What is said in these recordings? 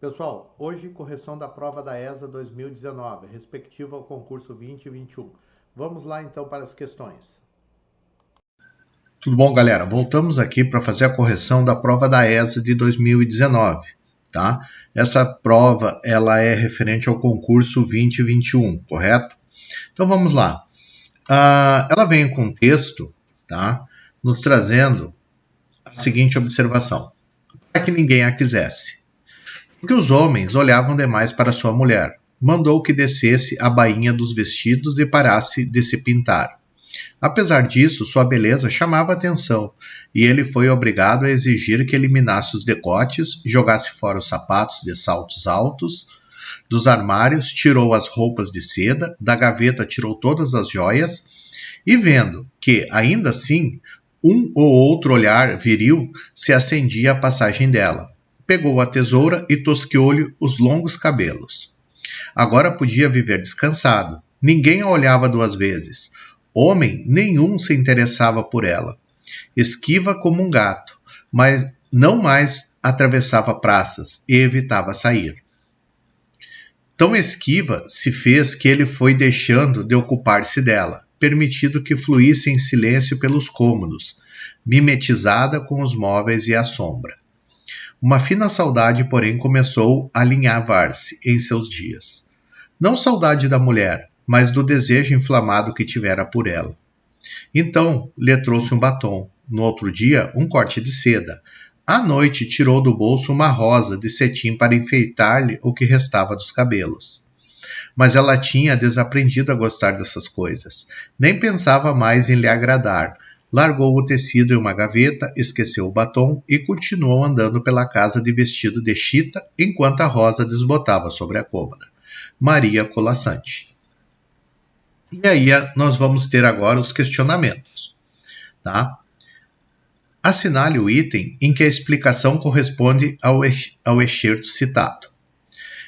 Pessoal, hoje correção da prova da ESA 2019, respectiva ao concurso 2021. Vamos lá então para as questões. Tudo bom, galera? Voltamos aqui para fazer a correção da prova da ESA de 2019, tá? Essa prova, ela é referente ao concurso 2021, correto? Então vamos lá. Ela vem com um texto, tá? Nos trazendo a seguinte observação: para que ninguém a quisesse. Porque os homens olhavam demais para sua mulher, mandou que descesse a bainha dos vestidos e parasse de se pintar. Apesar disso, sua beleza chamava atenção, e ele foi obrigado a exigir que eliminasse os decotes, jogasse fora os sapatos de saltos altos, dos armários tirou as roupas de seda, da gaveta tirou todas as joias, e vendo que, ainda assim, um ou outro olhar viril se acendia à passagem dela, pegou a tesoura e tosqueou-lhe os longos cabelos. Agora podia viver descansado. Ninguém a olhava duas vezes. Homem nenhum se interessava por ela. Esquiva como um gato, mas não mais atravessava praças e evitava sair. Tão esquiva se fez que ele foi deixando de ocupar-se dela, permitindo que fluísse em silêncio pelos cômodos, mimetizada com os móveis e a sombra. Uma fina saudade, porém, começou a alinhavar-se em seus dias. Não saudade da mulher, mas do desejo inflamado que tivera por ela. Então lhe trouxe um batom, no outro dia um corte de seda. À noite tirou do bolso uma rosa de cetim para enfeitar-lhe o que restava dos cabelos. Mas ela tinha desaprendido a gostar dessas coisas. Nem pensava mais em lhe agradar. Largou o tecido em uma gaveta, esqueceu o batom e continuou andando pela casa de vestido de chita enquanto a rosa desbotava sobre a cômoda. Maria Colassante. E aí nós vamos ter agora os questionamentos. Tá? Assinale o item em que a explicação corresponde ao excerto citado.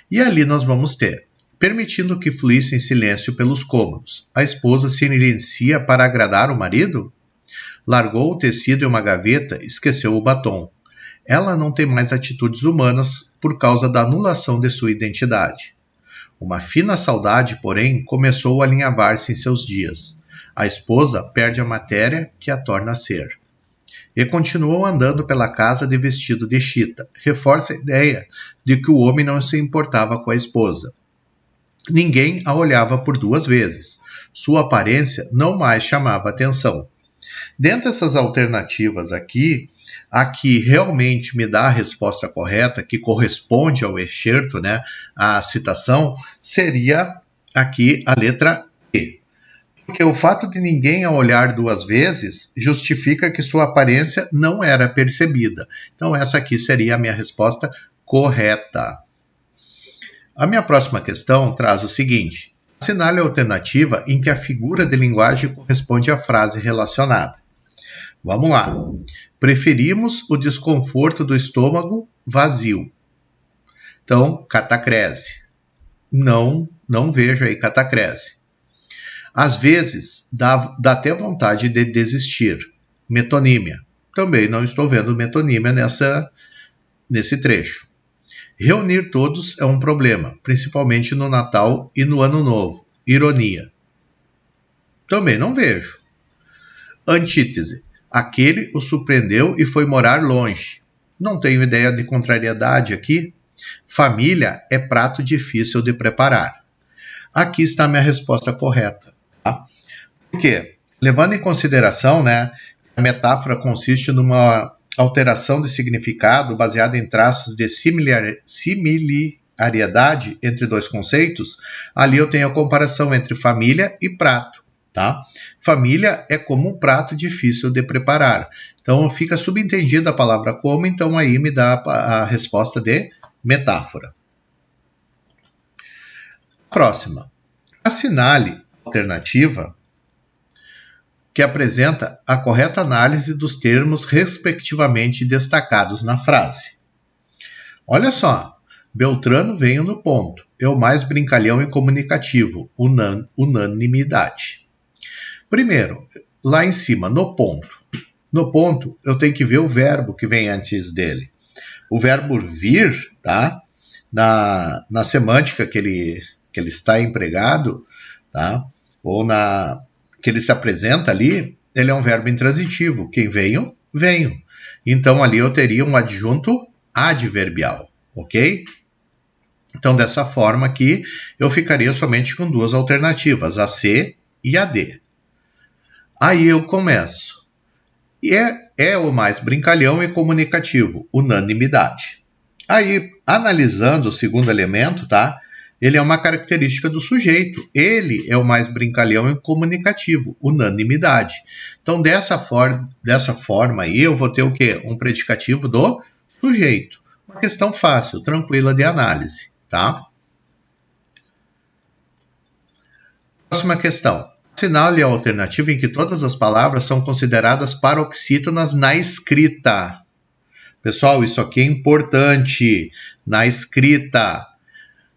E ali nós vamos ter: permitindo que fluísse em silêncio pelos cômodos, a esposa se silencia para agradar o marido? Largou o tecido em uma gaveta, esqueceu o batom. Ela não tem mais atitudes humanas por causa da anulação de sua identidade. Uma fina saudade, porém, começou a alinhavar-se em seus dias. A esposa perde a matéria que a torna ser. E continuou andando pela casa de vestido de chita. Reforça a ideia de que o homem não se importava com a esposa. Ninguém a olhava por duas vezes. Sua aparência não mais chamava atenção. Dentre essas alternativas aqui, a que realmente me dá a resposta correta, que corresponde ao excerto, né, à citação, seria aqui a letra E. Porque o fato de ninguém a olhar duas vezes justifica que sua aparência não era percebida. Então essa aqui seria a minha resposta correta. A minha próxima questão traz o seguinte: assinale a alternativa em que a figura de linguagem corresponde à frase relacionada. Vamos lá. Preferimos o desconforto do estômago vazio. Então, catacrese. Não vejo aí catacrese. Às vezes, dá até vontade de desistir. Metonímia. Também não estou vendo metonímia nesse trecho. Reunir todos é um problema, principalmente no Natal e no Ano Novo. Ironia. Também não vejo. Antítese. Aquele o surpreendeu e foi morar longe. Não tenho ideia de contrariedade aqui. Família é prato difícil de preparar. Aqui está a minha resposta correta. Tá? Por quê? Levando em consideração, né, a metáfora consiste numa alteração de significado baseada em traços de similaridade entre dois conceitos, ali eu tenho a comparação entre família e prato. Tá? Família é como um prato difícil de preparar. Então fica subentendida a palavra como, então aí me dá a resposta de metáfora. Próxima. Assinale a alternativa que apresenta a correta análise dos termos respectivamente destacados na frase. Olha só, Beltrano veio no ponto. É o mais brincalhão e comunicativo, unanimidade. Primeiro, lá em cima, no ponto. No ponto, eu tenho que ver o verbo que vem antes dele. O verbo vir, tá? na semântica que ele está empregado, tá? Ou que ele se apresenta ali, ele é um verbo intransitivo. Quem venho, venho. Então, ali eu teria um adjunto adverbial, ok? Então, dessa forma aqui, eu ficaria somente com duas alternativas, a C e a D. Aí eu começo. É o mais brincalhão e comunicativo, unanimidade. Aí, analisando o segundo elemento, tá? Ele é uma característica do sujeito. Ele é o mais brincalhão e comunicativo, unanimidade. Então, dessa forma aí, eu vou ter o quê? Um predicativo do sujeito. Uma questão fácil, tranquila de análise, tá? Próxima questão. Assinale a alternativa em que todas as palavras são consideradas paroxítonas na escrita. Pessoal, isso aqui é importante. Na escrita.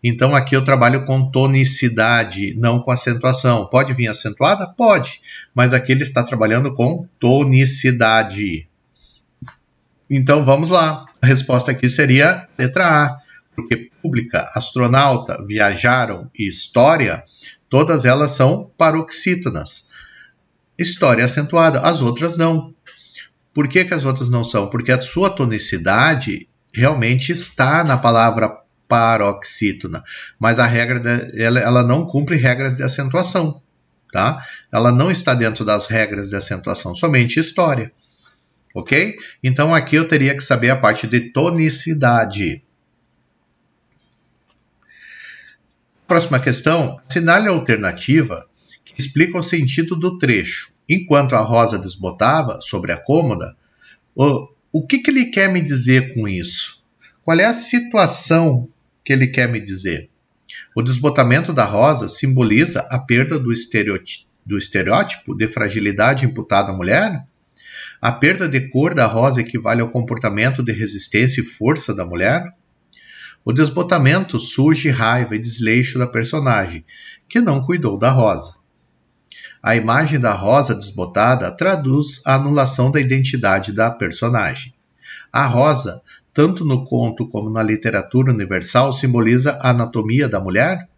Então, aqui eu trabalho com tonicidade, não com acentuação. Pode vir acentuada? Pode. Mas aqui ele está trabalhando com tonicidade. Então, vamos lá. A resposta aqui seria a letra A. Porque pública, astronauta, viajaram e história, todas elas são paroxítonas. História acentuada, as outras não. Por que as outras não são? Porque a sua tonicidade realmente está na palavra paroxítona, mas a regra ela não cumpre regras de acentuação, tá? Ela não está dentro das regras de acentuação, somente história, ok? Então aqui eu teria que saber a parte de tonicidade. Próxima questão, assinale a alternativa que explica o sentido do trecho. Enquanto a Rosa desbotava sobre a cômoda, o que ele quer me dizer com isso? Qual é a situação que ele quer me dizer? O desbotamento da Rosa simboliza a perda do estereótipo de fragilidade imputado à mulher? A perda de cor da Rosa equivale ao comportamento de resistência e força da mulher? O desbotamento surge raiva e desleixo da personagem, que não cuidou da Rosa. A imagem da Rosa desbotada traduz a anulação da identidade da personagem. A Rosa, tanto no conto como na literatura universal, simboliza a anatomia da mulher?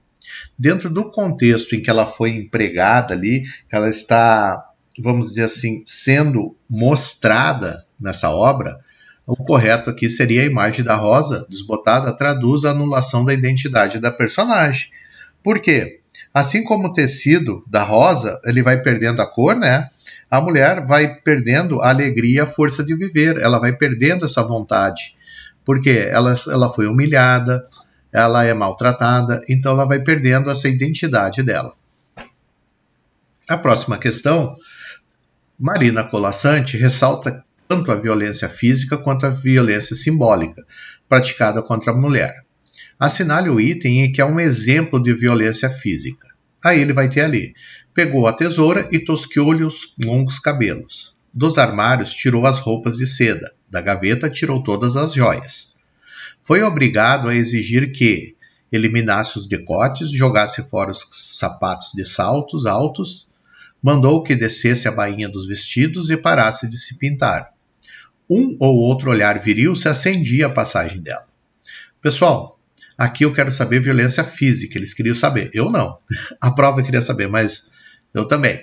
Dentro do contexto em que ela foi empregada ali, que ela está, vamos dizer assim, sendo mostrada nessa obra, o correto aqui seria a imagem da Rosa desbotada traduz a anulação da identidade da personagem. Por quê? Assim como o tecido da rosa, ele vai perdendo a cor, né? A mulher vai perdendo a alegria e a força de viver. Ela vai perdendo essa vontade. Porque ela foi humilhada, ela é maltratada, então ela vai perdendo essa identidade dela. A próxima questão, Marina Colasanti ressalta tanto a violência física quanto a violência simbólica praticada contra a mulher. Assinale o item em que é um exemplo de violência física. Aí ele vai ter ali. Pegou a tesoura e tosquiou-lhe os longos cabelos. Dos armários tirou as roupas de seda. Da gaveta tirou todas as joias. Foi obrigado a exigir que eliminasse os decotes, jogasse fora os sapatos de saltos altos, mandou que descesse a bainha dos vestidos e parasse de se pintar. Um ou outro olhar viril se acendia à passagem dela. Pessoal, aqui eu quero saber violência física. Eles queriam saber. Eu não. A prova queria saber, mas eu também.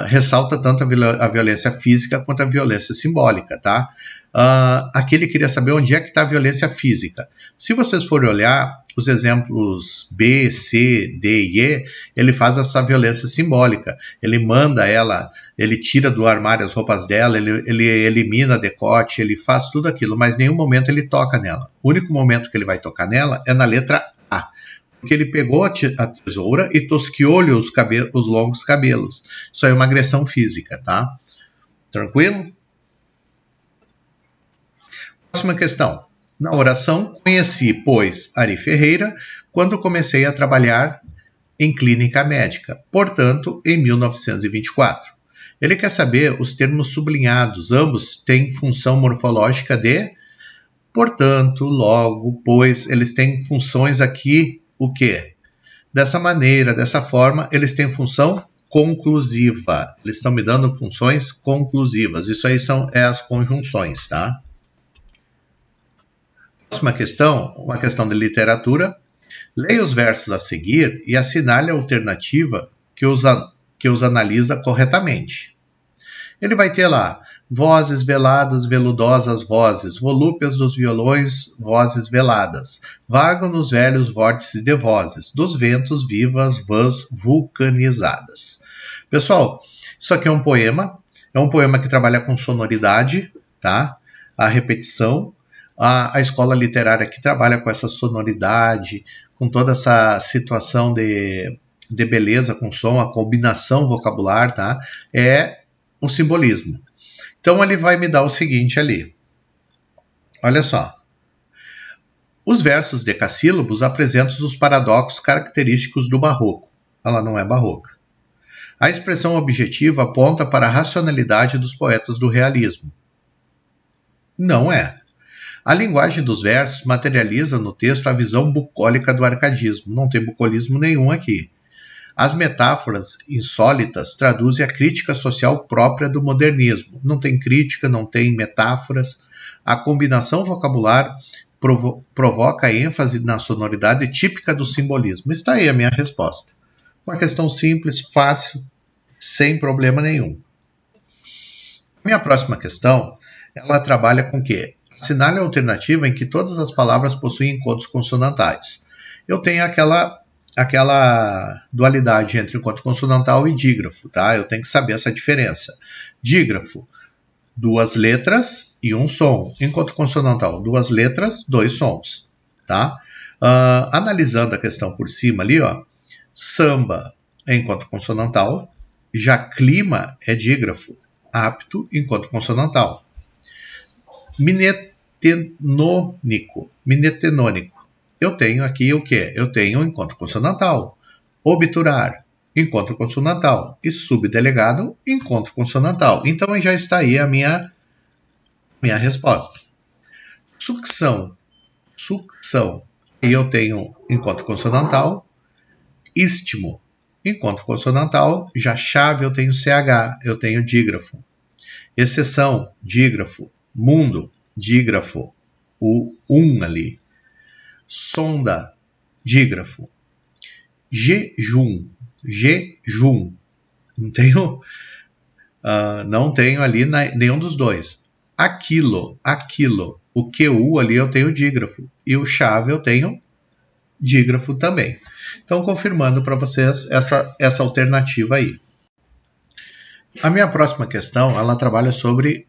Ressalta tanto a violência física quanto a violência simbólica, tá? Aqui ele queria saber onde é que está a violência física. Se vocês forem olhar os exemplos B, C, D e E, ele faz essa violência simbólica. Ele manda ela, ele tira do armário as roupas dela, ele elimina decote, ele faz tudo aquilo, mas em nenhum momento ele toca nela. O único momento que ele vai tocar nela é na letra A, porque ele pegou a tesoura e tosquiou-lhe os longos cabelos. Isso aí é uma agressão física, tá? Tranquilo? Próxima questão. Na oração, conheci, pois, Ari Ferreira quando comecei a trabalhar em clínica médica, portanto, em 1924. Ele quer saber os termos sublinhados, ambos têm função morfológica de portanto, logo, pois, eles têm funções aqui, o quê? Dessa maneira, dessa forma, eles têm função conclusiva. Eles estão me dando funções conclusivas. Isso aí são as conjunções, tá? Próxima questão, uma questão de literatura. Leia os versos a seguir e assinale a alternativa que os analisa corretamente. Ele vai ter lá, vozes veladas, veludosas vozes, volúpias dos violões, vozes veladas, vagam nos velhos vórtices de vozes, dos ventos vivas vãs vulcanizadas. Pessoal, isso aqui é um poema que trabalha com sonoridade, tá? A repetição. A escola literária que trabalha com essa sonoridade, com toda essa situação de beleza com som, a combinação vocabular, tá? É o simbolismo. Então ele vai me dar o seguinte ali. Olha só. Os versos decassílabos apresentam os paradoxos característicos do barroco. Ela não é barroca. A expressão objetiva aponta para a racionalidade dos poetas do realismo. Não é. A linguagem dos versos materializa no texto a visão bucólica do arcadismo. Não tem bucolismo nenhum aqui. As metáforas insólitas traduzem a crítica social própria do modernismo. Não tem crítica, não tem metáforas. A combinação vocabular provoca ênfase na sonoridade típica do simbolismo. Está aí a minha resposta. Uma questão simples, fácil, sem problema nenhum. Minha próxima questão, ela trabalha com o quê? Assinale a alternativa em que todas as palavras possuem encontros consonantais. Eu tenho aquela dualidade entre encontro consonantal e dígrafo, tá? Eu tenho que saber essa diferença. Dígrafo, 2 letras e 1 som. Encontro consonantal, 2 letras, 2 sons, tá? Analisando a questão por cima ali, ó, samba é encontro consonantal, já clima é dígrafo, apto, encontro consonantal. Minetenônico. Eu tenho aqui o quê? Eu tenho um encontro consonantal. Obturar, encontro consonantal. E subdelegado, encontro consonantal. Então já está aí a minha resposta. Sucção. E eu tenho encontro consonantal. Istmo, encontro consonantal. Já chave eu tenho CH, eu tenho dígrafo. Exceção, dígrafo. Mundo, dígrafo, o ali. Sonda, dígrafo. Jejum, não tenho ali nenhum dos dois. Aquilo, o QU ali eu tenho dígrafo. E o chave eu tenho dígrafo também. Então, confirmando para vocês essa alternativa aí. A minha próxima questão, ela trabalha sobre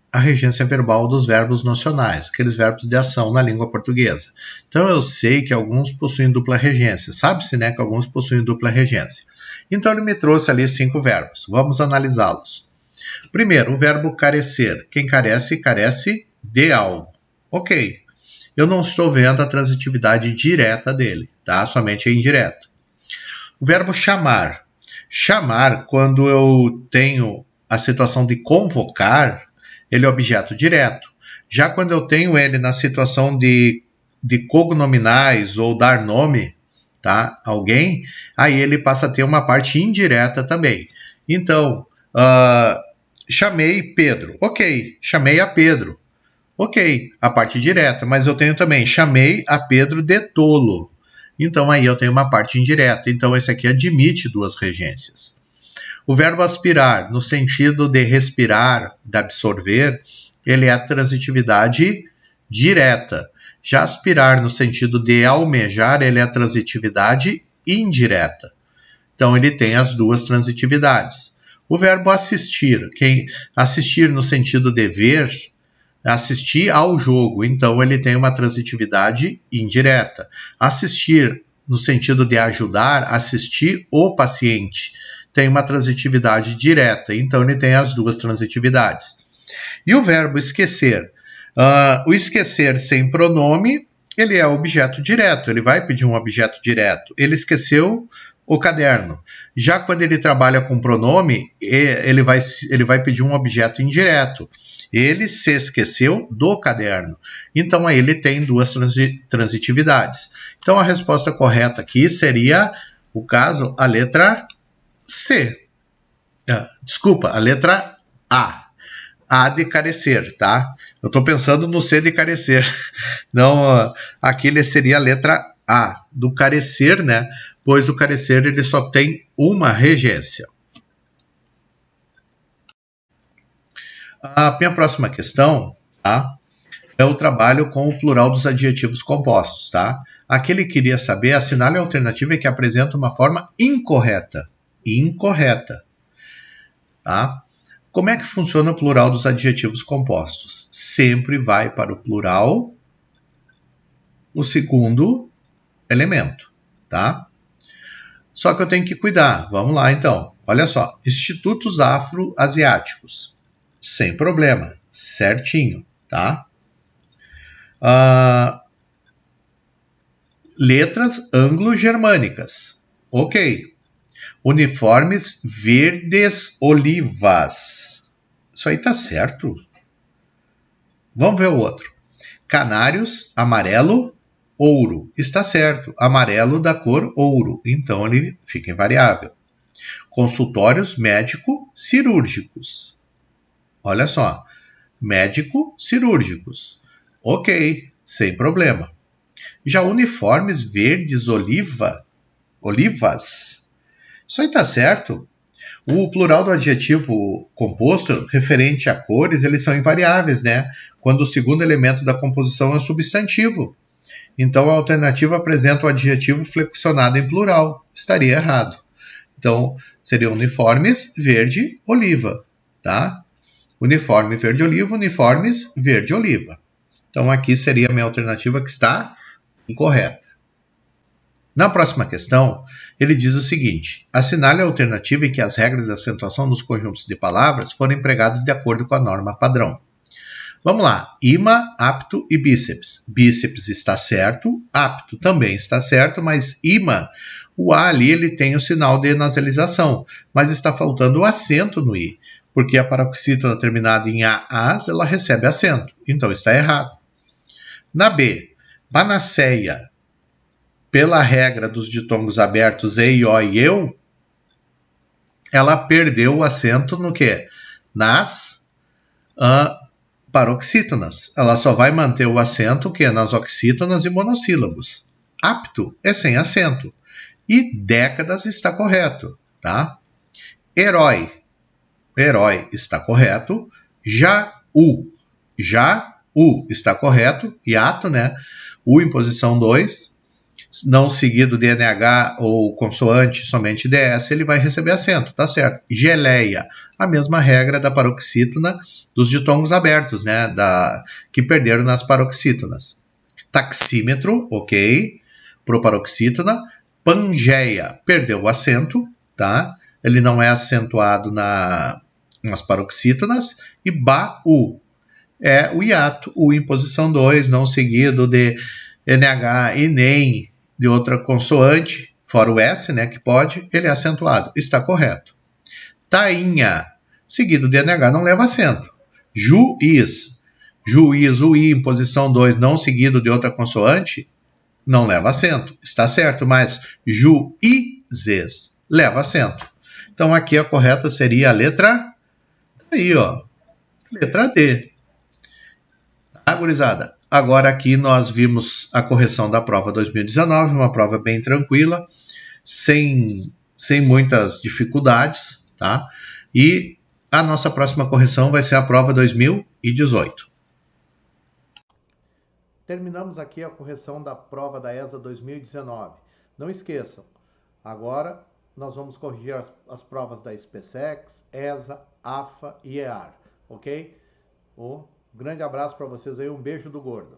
a regência verbal dos verbos nocionais, aqueles verbos de ação na língua portuguesa. Então, eu sei que alguns possuem dupla regência. Sabe-se, né, que alguns possuem dupla regência. Então, ele me trouxe ali 5 verbos. Vamos analisá-los. Primeiro, o verbo carecer. Quem carece, carece de algo. Ok. Eu não estou vendo a transitividade direta dele, tá? Somente a indireta. O verbo chamar. Chamar, quando eu tenho a situação de convocar, ele é objeto direto. Já quando eu tenho ele na situação de cognominais ou dar nome, tá? Alguém, aí ele passa a ter uma parte indireta também. Então, chamei Pedro. Ok, chamei a Pedro. Ok, a parte direta, mas eu tenho também, chamei a Pedro de tolo. Então aí eu tenho uma parte indireta. Então esse aqui admite 2 regências. O verbo aspirar, no sentido de respirar, de absorver, ele é a transitividade direta. Já aspirar, no sentido de almejar, ele é a transitividade indireta. Então ele tem as 2 transitividades. O verbo assistir, assistir no sentido de ver, assistir ao jogo, então ele tem uma transitividade indireta. Assistir no sentido de ajudar, assistir o paciente, tem uma transitividade direta, então ele tem as 2 transitividades. E o verbo esquecer? O esquecer sem pronome, ele é objeto direto, ele vai pedir um objeto direto. Ele esqueceu o caderno. Já quando ele trabalha com pronome, ele vai pedir um objeto indireto. Ele se esqueceu do caderno. Então, aí ele tem 2 transitividades. Então, a resposta correta aqui seria, o caso, a letra C. Desculpa, a letra A. A de carecer, tá? Eu estou pensando no C de carecer. Não, aquele seria a letra A, do carecer, né? Pois o carecer ele só tem uma regência. A minha próxima questão, tá? É o trabalho com o plural dos adjetivos compostos, tá? Aqui ele queria saber, assinale a alternativa que apresenta uma forma incorreta. Incorreta, tá? Como é que funciona o plural dos adjetivos compostos? Sempre vai para o plural o segundo elemento, tá? Só que eu tenho que cuidar. Vamos lá, então. Olha só. Institutos afro-asiáticos. Sem problema. Certinho, tá? Letras anglo-germânicas. Ok. Uniformes verdes olivas. Isso aí tá certo? Vamos ver o outro. Canários, amarelo, ouro. Está certo. Amarelo da cor ouro. Então ele fica invariável. Consultórios médico-cirúrgicos. Olha só. Médico-cirúrgicos. Ok, sem problema. Já uniformes verdes olivas. Isso aí tá certo. O plural do adjetivo composto referente a cores, eles são invariáveis, né? Quando o segundo elemento da composição é o substantivo. Então a alternativa apresenta o adjetivo flexionado em plural. Estaria errado. Então seria uniformes verde-oliva, tá? Uniforme verde-oliva, uniformes verde-oliva. Então aqui seria a minha alternativa que está incorreta. Na próxima questão, ele diz o seguinte: assinale a alternativa em que as regras de acentuação nos conjuntos de palavras foram empregadas de acordo com a norma padrão. Vamos lá. Ima, apto e bíceps. Bíceps está certo, apto também está certo, mas ima, o A ali ele tem o sinal de nasalização, mas está faltando o acento no I, porque a paroxítona terminada em AAs, ela recebe acento, então está errado. Na B, Banaceia, pela regra dos ditongos abertos e, o e eu, ela perdeu o acento no quê? Nas paroxítonas. Ela só vai manter o acento que é nas oxítonas e monossílabos. Apto é sem acento. E décadas está correto, tá? Herói está correto. Já o está correto. Hiato, né? U em posição 2. Não seguido de NH ou consoante, somente DS, ele vai receber acento, tá certo. Geleia, a mesma regra da paroxítona dos ditongos abertos, né, que perderam nas paroxítonas. Taxímetro, ok, pro paroxítona. Pangeia, perdeu o acento, tá? Ele não é acentuado nas paroxítonas. E Baú é o hiato, U em posição 2, não seguido de NH e nem de outra consoante, fora o S, né, que pode, ele é acentuado. Está correto. Tainha, seguido de NH, não leva acento. Juiz, o I em posição 2, não seguido de outra consoante, não leva acento. Está certo, mas juízes leva acento. Então aqui a correta seria a letra aí, ó. Letra D. Tá, gurizada? Agora aqui nós vimos a correção da prova 2019, uma prova bem tranquila, sem muitas dificuldades, tá? E a nossa próxima correção vai ser a prova 2018. Terminamos aqui a correção da prova da ESA 2019. Não esqueçam, agora nós vamos corrigir as provas da SPSEX, ESA, AFA e EAR, ok? Grande abraço para vocês aí, um beijo do Gordo.